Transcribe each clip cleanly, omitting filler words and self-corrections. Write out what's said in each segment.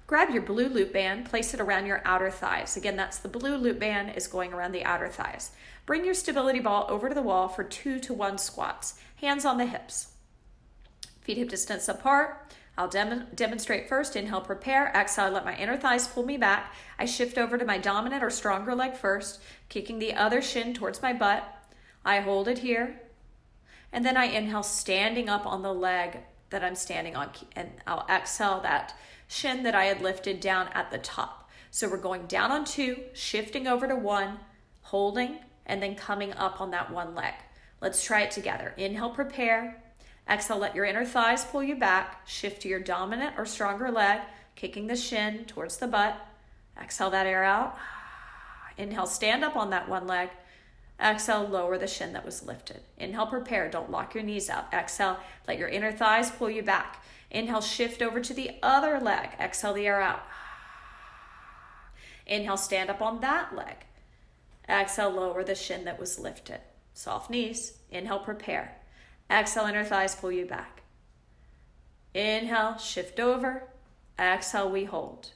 Grab your blue loop band, place it around your outer thighs. Again, that's the blue loop band is going around the outer thighs. Bring your stability ball over to the wall for 2 to 1 squats. Hands on the hips. Feet hip distance apart. I'll demonstrate first. Inhale, prepare. Exhale, let my inner thighs pull me back. I shift over to my dominant or stronger leg first, kicking the other shin towards my butt. I hold it here. And then I inhale, standing up on the leg that I'm standing on. And I'll exhale that shin that I had lifted down at the top. So we're going down on 2, shifting over to 1, holding, and then coming up on that one leg. Let's try it together. Inhale, prepare. Exhale, let your inner thighs pull you back. Shift to your dominant or stronger leg, kicking the shin towards the butt. Exhale that air out. Inhale, stand up on that one leg. Exhale, lower the shin that was lifted. Inhale, prepare. Don't lock your knees out. Exhale, let your inner thighs pull you back. Inhale, shift over to the other leg. Exhale the air out. Inhale, stand up on that leg. Exhale, lower the shin that was lifted. Soft knees. Inhale, prepare. Exhale, inner thighs pull you back. Inhale, shift over. Exhale, we hold.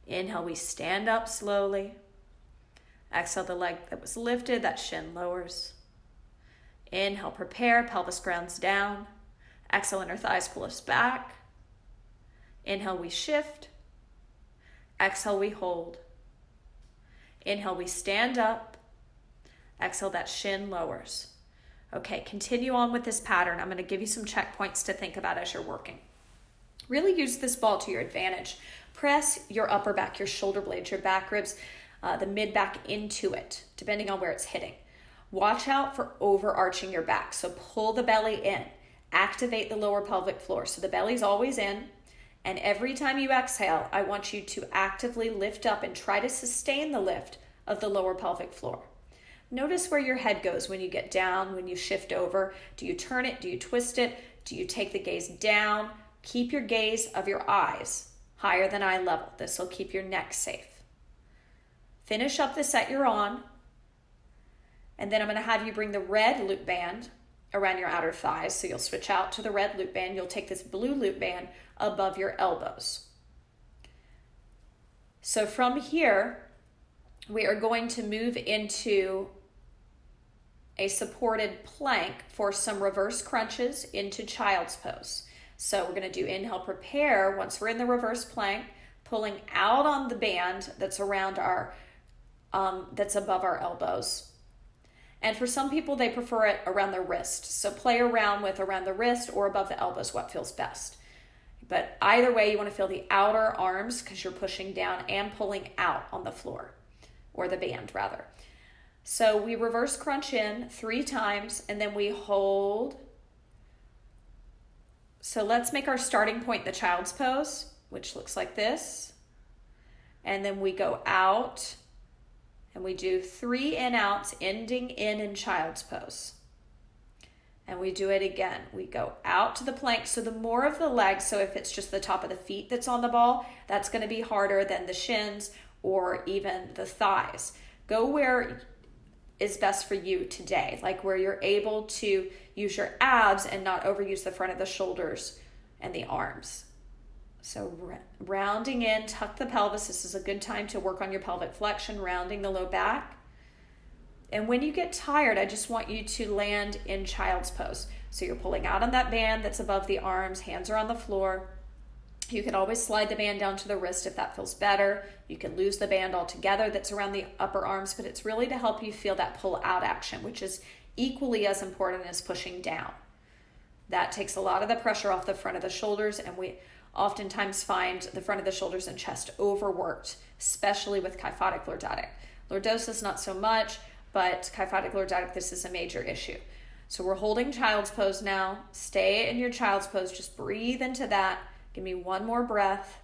Inhale, we stand up slowly. Exhale, the leg that was lifted, that shin lowers. Inhale, prepare, pelvis grounds down. Exhale, inner thighs pull us back. Inhale, we shift. Exhale, we hold. Inhale, we stand up. Exhale, that shin lowers. Okay, continue on with this pattern. I'm going to give you some checkpoints to think about as you're working. Really use this ball to your advantage. Press your upper back, your shoulder blades, your back ribs, the mid back into it, depending on where it's hitting. Watch out for overarching your back. So pull the belly in. Activate the lower pelvic floor. So the belly's always in. And every time you exhale, I want you to actively lift up and try to sustain the lift of the lower pelvic floor. Notice where your head goes when you get down, when you shift over. Do you turn it? Do you twist it? Do you take the gaze down? Keep your gaze of your eyes higher than eye level. This will keep your neck safe. Finish up the set you're on. And then I'm going to have you bring the red loop band around your outer thighs. So you'll switch out to the red loop band. You'll take this blue loop band above your elbows. So from here, we are going to move into a supported plank for some reverse crunches into child's pose. So we're going to do inhale, prepare. Once we're in the reverse plank, pulling out on the band that's around our, that's above our elbows. And for some people, they prefer it around the wrist. So play around with around the wrist or above the elbows, what feels best. But either way, you want to feel the outer arms because you're pushing down and pulling out on the floor, or the band rather. So we reverse crunch in 3 times and then we hold. So let's make our starting point the child's pose, which looks like this. And then we go out and we do 3 in-outs, ending in child's pose. And we do it again. We go out to the plank. So the more of the legs, so if it's just the top of the feet that's on the ball, that's going to be harder than the shins or even the thighs. Go where is best for you today, like where you're able to use your abs and not overuse the front of the shoulders and the arms. So rounding in, tuck the pelvis. This is a good time to work on your pelvic flexion, rounding the low back. And when you get tired, I just want you to land in child's pose. So you're pulling out on that band that's above the arms, hands are on the floor. You can always slide the band down to the wrist if that feels better. You can lose the band altogether that's around the upper arms, but it's really to help you feel that pull out action, which is equally as important as pushing down. That takes a lot of the pressure off the front of the shoulders, and we oftentimes find the front of the shoulders and chest overworked, especially with kyphotic lordotic. Lordosis, not so much, but kyphotic lordotic, this is a major issue. So we're holding child's pose now. Stay in your child's pose. Just breathe into that. Give me one more breath.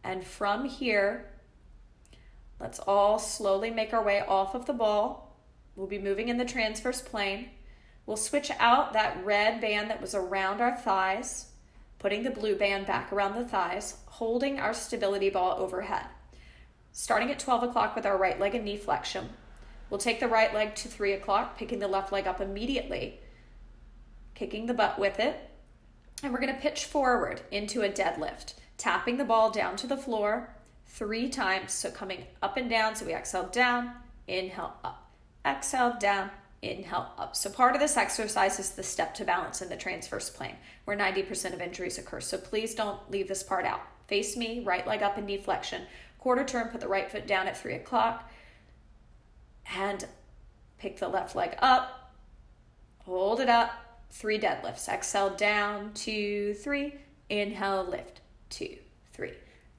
And from here, let's all slowly make our way off of the ball. We'll be moving in the transverse plane. We'll switch out that red band that was around our thighs, putting the blue band back around the thighs, holding our stability ball overhead. Starting at 12 o'clock with our right leg and knee flexion. We'll take the right leg to 3 o'clock, picking the left leg up immediately, kicking the butt with it. And we're going to pitch forward into a deadlift. tapping the ball down to the floor 3 times. So coming up and down. So we exhale down, inhale up, exhale down, inhale up. So part of this exercise is the step to balance in the transverse plane, where 90% of injuries occur. So please don't leave this part out. Face me, right leg up in knee flexion. Quarter turn, put the right foot down at 3 o'clock. And pick the left leg up. Hold it up. 3 deadlifts. Exhale down, 2, 3. Inhale, lift, 2, 3.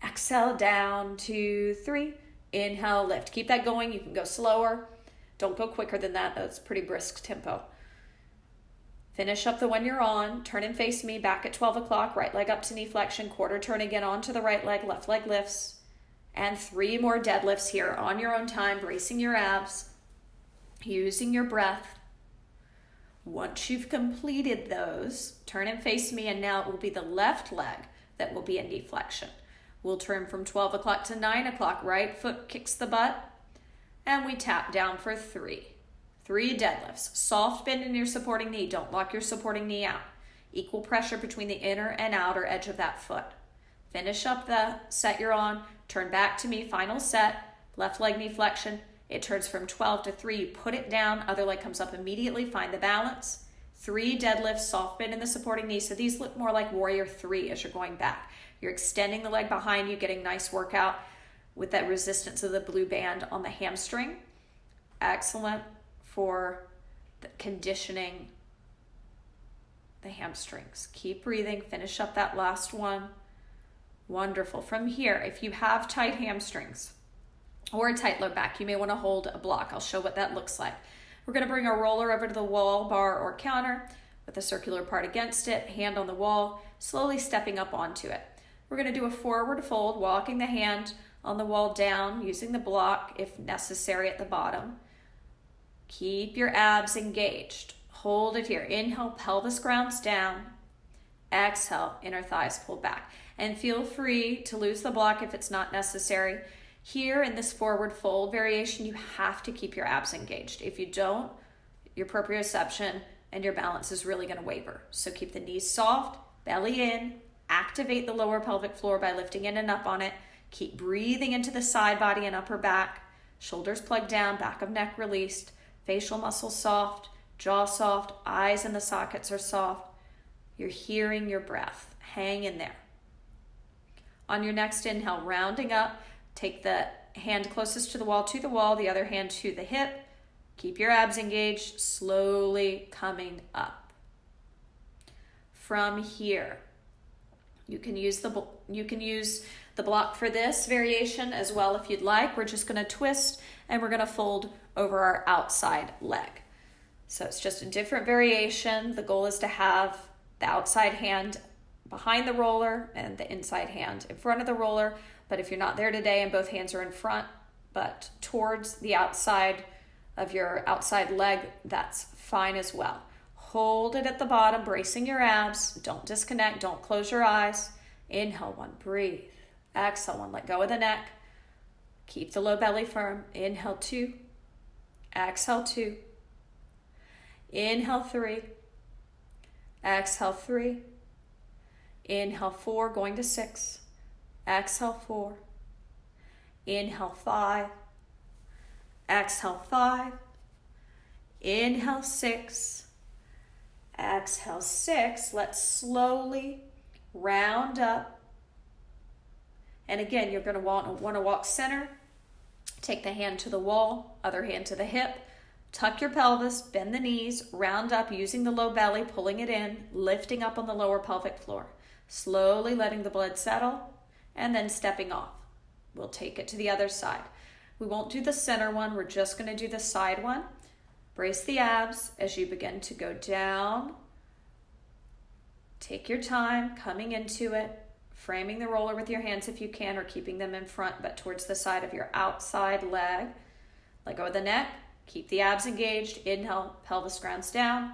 Exhale down, 2, 3. Inhale, lift. Keep that going. You can go slower. Don't go quicker than that. That's pretty brisk tempo. Finish up the one you're on. Turn and face me back at 12 o'clock. Right leg up to knee flexion. Quarter turn again onto the right leg. Left leg lifts. And 3 more deadlifts here on your own time, bracing your abs, using your breath. Once you've completed those, turn and face me, and now it will be the left leg that will be in knee flexion. We'll turn from 12 o'clock to 9 o'clock. Right foot kicks the butt, and we tap down for 3. 3 deadlifts. Soft bend in your supporting knee. Don't lock your supporting knee out. Equal pressure between the inner and outer edge of that foot. Finish up the set you're on. Turn back to me. Final set. Left leg knee flexion. It turns from 12 to 3. You put it down. Other leg comes up immediately. Find the balance. 3 deadlifts. Soft bend in the supporting knee. So these look more like warrior 3 as you're going back. You're extending the leg behind you, getting nice workout with that resistance of the blue band on the hamstring. Excellent for the conditioning the hamstrings. Keep breathing. Finish up that last one. Wonderful. From here, if you have tight hamstrings or a tight low back, you may want to hold a block. I'll show what that looks like. We're going to bring our roller over to the wall, bar, or counter with a circular part against it, hand on the wall, slowly stepping up onto it. We're going to do a forward fold, walking the hand on the wall down, using the block if necessary at the bottom. Keep your abs engaged. Hold it here. Inhale, pelvis grounds down. Exhale, inner thighs pull back. And feel free to lose the block if it's not necessary. Here in this forward fold variation, you have to keep your abs engaged. If you don't, your proprioception and your balance is really going to waver. So keep the knees soft, belly in, activate the lower pelvic floor by lifting in and up on it. Keep breathing into the side body and upper back. Shoulders plugged down, back of neck released, facial muscles soft, jaw soft, eyes in the sockets are soft. You're hearing your breath. Hang in there. On your next inhale, rounding up, take the hand closest to the wall, the other hand to the hip. Keep your abs engaged, slowly coming up. From here, you can use the block for this variation as well if you'd like. We're just going to twist and we're going to fold over our outside leg. So it's just a different variation. The goal is to have the outside hand behind the roller and the inside hand in front of the roller. But if you're not there today and both hands are in front but towards the outside of your outside leg, that's fine as well. Hold it at the bottom, bracing your abs. Don't disconnect. Don't close your eyes. Inhale 1, breathe. Exhale 1, let go of the neck. Keep the low belly firm. Inhale 2. Exhale 2. Inhale 3. Exhale 3. Inhale 4, going to 6. Exhale 4. Inhale 5. Exhale 5. Inhale 6. Exhale 6. Let's slowly round up. And again, you're going to want to walk center. Take the hand to the wall, other hand to the hip. Tuck your pelvis, bend the knees, round up using the low belly, pulling it in, lifting up on the lower pelvic floor. Slowly letting the blood settle, and then stepping off. We'll take it to the other side. We won't do the center one, we're just going to do the side one. Brace the abs as you begin to go down. Take your time coming into it, framing the roller with your hands if you can, or keeping them in front but towards the side of your outside leg. Let go of the neck, keep the abs engaged. Inhale, pelvis grounds down.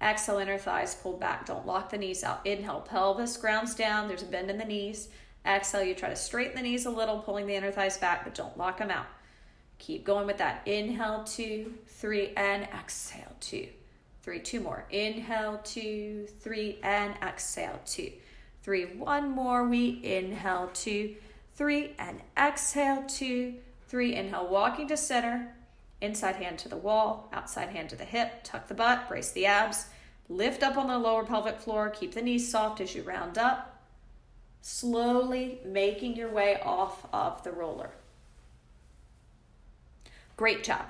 Exhale, inner thighs pulled back. Don't lock the knees out. Inhale, pelvis grounds down. There's a bend in the knees. Exhale, you try to straighten the knees a little, pulling the inner thighs back, but don't lock them out. Keep going with that. Inhale, 2, 3, and exhale, 2, 3. 2 more. Inhale, 2, 3, and exhale, 2, 3, one more. We inhale, 2, 3, and exhale, 2, 3. Inhale, walking to center, inside hand to the wall, outside hand to the hip, tuck the butt, brace the abs, lift up on the lower pelvic floor, keep the knees soft as you round up, slowly making your way off of the roller. Great job.